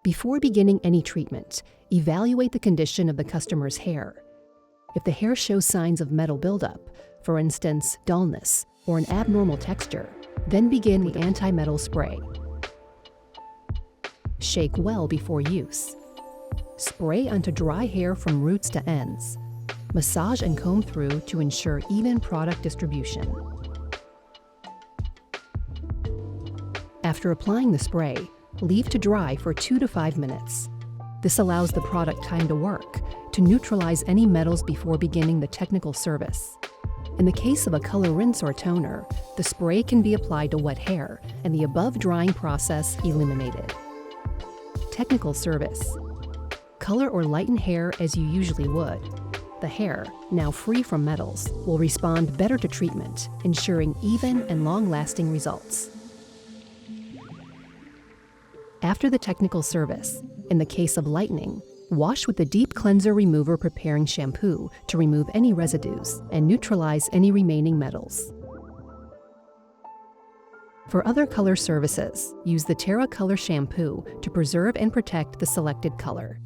Before beginning any treatment, evaluate the condition of the customer's hair. If the hair shows signs of metal buildup, for instance, dullness, or an abnormal texture, then begin the anti-metal spray. Shake well before use. Spray onto dry hair from roots to ends. Massage and comb through to ensure even product distribution. After applying the spray, leave to dry for 2 to 5 minutes. This allows the product time to work, to neutralize any metals before beginning the technical service. In the case of a color rinse or toner, the spray can be applied to wet hair and the above drying process eliminated. Technical service. Color or lighten hair as you usually would. The hair, now free from metals, will respond better to treatment, ensuring even and long-lasting results. After the technical service, in the case of lightening, wash with the deep cleanser remover preparing shampoo to remove any residues and neutralize any remaining metals. For other color services, use the Terra Color shampoo to preserve and protect the selected color.